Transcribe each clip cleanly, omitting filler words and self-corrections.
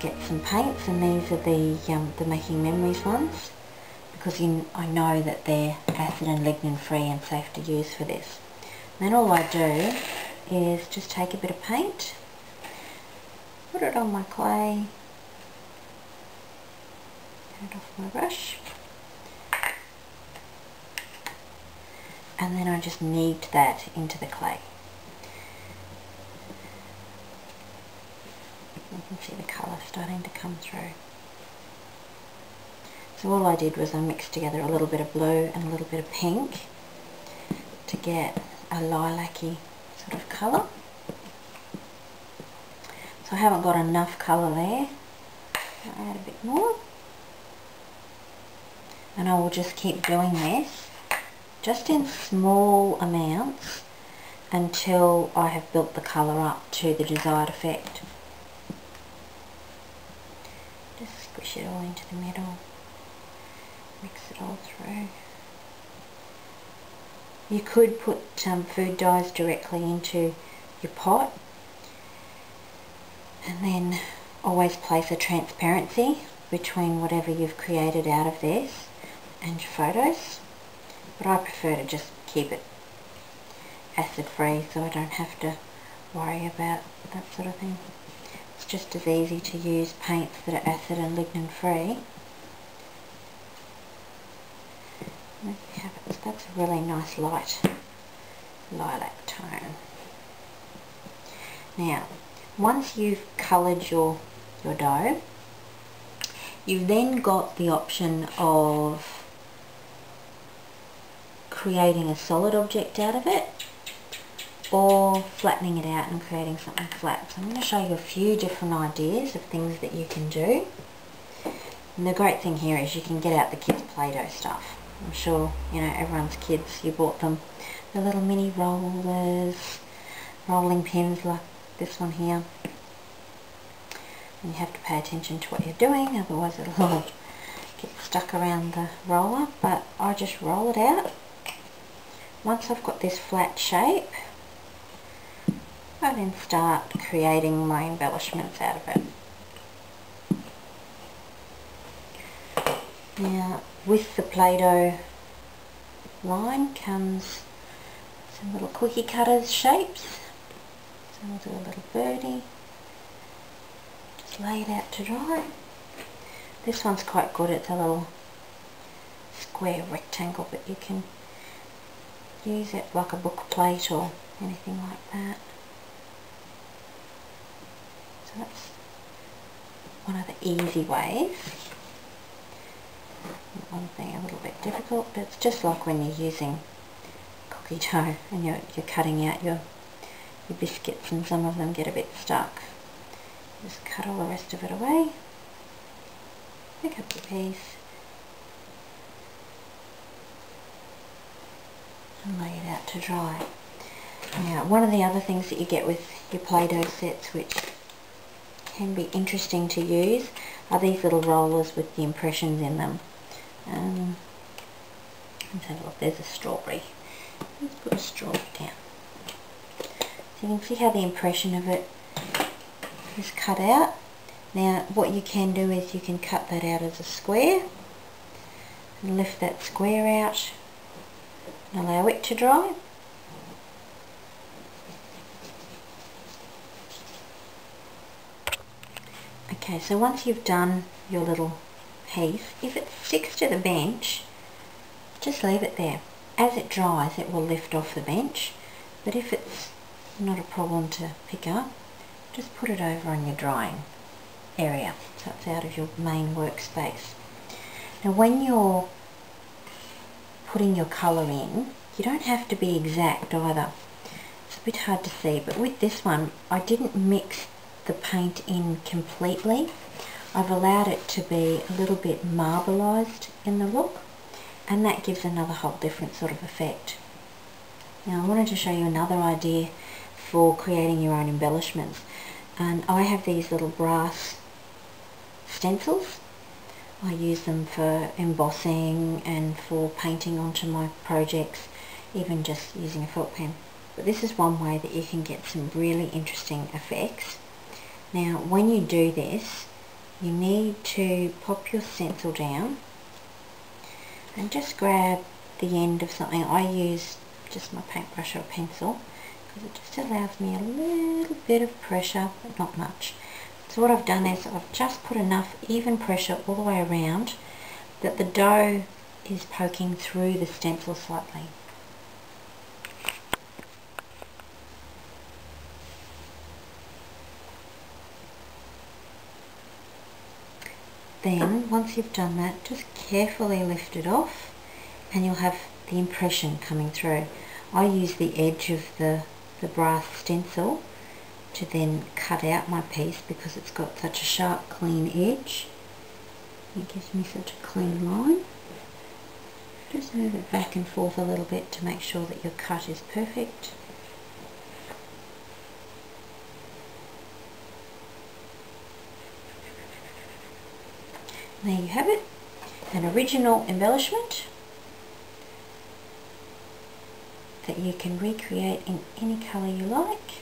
get some paints, and these are the Making Memories ones, because I know that they're acid and lignin free and safe to use for this. And then all I do is just take a bit of paint, put it on my clay, get it off my brush, and then I just knead that into the clay. You can see the colour starting to come through. So all I did was I mixed together a little bit of blue and a little bit of pink to get a lilac-y sort of colour. So I haven't got enough colour there. I'll add a bit more. And I will just keep doing this just in small amounts until I have built the colour up to the desired effect. Just squish it all into the middle, mix it all through. You could put food dyes directly into your pot, and then always place a transparency between whatever you've created out of this and your photos, but I prefer to just keep it acid free so I don't have to worry about that sort of thing. It's just as easy to use paints that are acid and lignin free. There you have it. That's a really nice light lilac tone. Now, once you've coloured your dough, you've then got the option of creating a solid object out of it, or flattening it out and creating something flat. So I'm going to show you a few different ideas of things that you can do. And the great thing here is you can get out the kids' Play-Doh stuff. I'm sure, you know, everyone's kids, you bought them the little mini rollers, rolling pins like this one here. And you have to pay attention to what you're doing, otherwise it'll all get stuck around the roller. But I just roll it out. Once I've got this flat shape, I then start creating my embellishments out of it. Now, with the Play-Doh line comes some little cookie cutters shapes. So we'll do a little birdie. Just lay it out to dry. This one's quite good. It's a little square rectangle, but you can use it like a book plate or anything like that. So that's one of the easy ways. One thing a little bit difficult, but it's just like when you're using cookie dough and you're cutting out your biscuits and some of them get a bit stuck. Just cut all the rest of it away, pick up your piece and lay it out to dry. Now, one of the other things that you get with your Play-Doh sets which can be interesting to use are these little rollers with the impressions in them. Let's have a look, there's a strawberry. Let's put a strawberry down. So you can see how the impression of it is cut out. Now what you can do is you can cut that out as a square and lift that square out and allow it to dry. Okay, so once you've done your little piece, if it sticks to the bench, just leave it there. As it dries, it will lift off the bench, but if it's not a problem to pick up, just put it over on your drying area, so it's out of your main workspace. Now when you're putting your colour in, you don't have to be exact either. It's a bit hard to see, but with this one, I didn't mix the paint in completely. I've allowed it to be a little bit marbleized in the look, and that gives another whole different sort of effect. Now I wanted to show you another idea for creating your own embellishments, and I have these little brass stencils. I use them for embossing and for painting onto my projects, even just using a felt pen. But this is one way that you can get some really interesting effects. Now when you do this, you need to pop your stencil down and just grab the end of something. I use just my paintbrush or pencil because it just allows me a little bit of pressure, but not much. So what I've done is I've just put enough even pressure all the way around that the dough is poking through the stencil slightly. Then, once you've done that, just carefully lift it off and you'll have the impression coming through. I use the edge of the brass stencil to then cut out my piece because it's got such a sharp, clean edge. It gives me such a clean line. Just move it back and forth a little bit to make sure that your cut is perfect. There you have it, an original embellishment that you can recreate in any colour you like.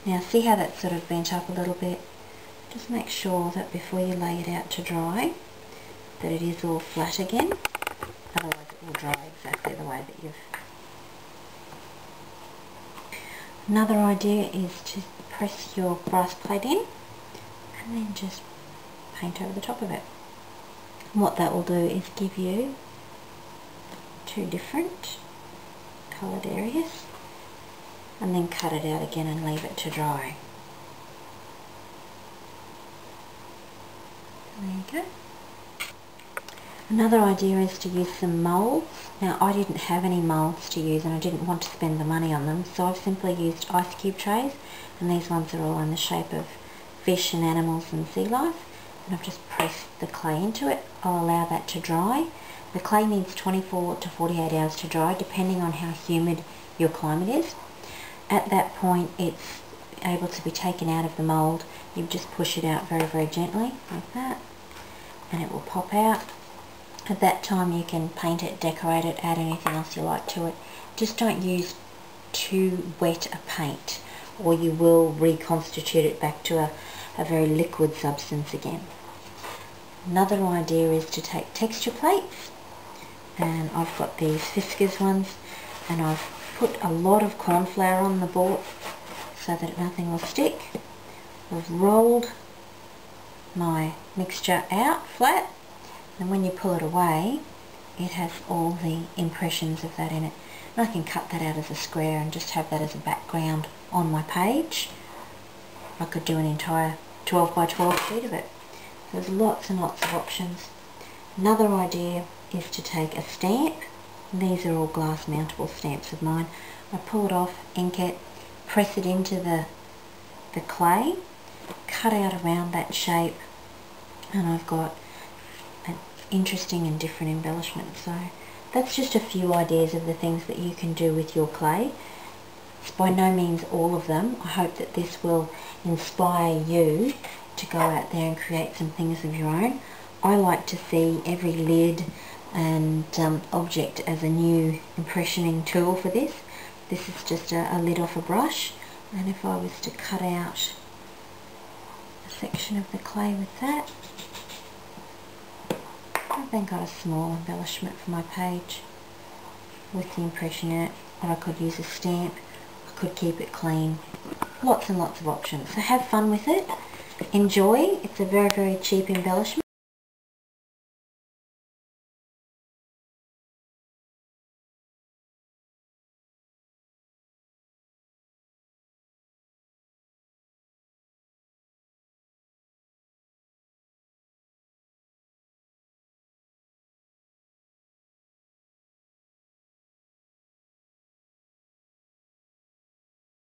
Now see how that's sort of bent up a little bit? Just make sure that before you lay it out to dry that it is all flat again, otherwise it will dry exactly the way that you've... Another idea is to press your brass plate in and then just paint over the top of it. And what that will do is give you two different coloured areas and then cut it out again and leave it to dry. There you go. Another idea is to use some moulds. Now I didn't have any moulds to use and I didn't want to spend the money on them, so I've simply used ice cube trays, and these ones are all in the shape of fish and animals and sea life, and I've just pressed the clay into it. I'll allow that to dry. The clay needs 24 to 48 hours to dry depending on how humid your climate is. At that point it's able to be taken out of the mould. You just push it out very, very gently like that and it will pop out. At that time you can paint it, decorate it, add anything else you like to it. Just don't use too wet a paint or you will reconstitute it back to a very liquid substance again. Another idea is to take texture plates, and I've got these Fiskars ones, and I've put a lot of corn flour on the board so that nothing will stick. I've rolled my mixture out flat, and when you pull it away it has all the impressions of that in it. And I can cut that out as a square and just have that as a background on my page. I could do an entire 12 by 12 sheet of it. There's lots and lots of options. Another idea is to take a stamp. These are all glass mountable stamps of mine. I pull it off, ink it, press it into the clay, cut out around that shape, and I've got an interesting and different embellishment. So that's just a few ideas of the things that you can do with your clay. It's by no means all of them. I hope that this will inspire you to go out there and create some things of your own. I like to see every lid and object as a new impressioning tool for this. This is just a lid off a brush, and if I was to cut out a section of the clay with that, I've then got a small embellishment for my page with the impression in it. Or I could use a stamp, I could keep it clean. Lots and lots of options. So have fun with it. Enjoy. It's a very, very cheap embellishment.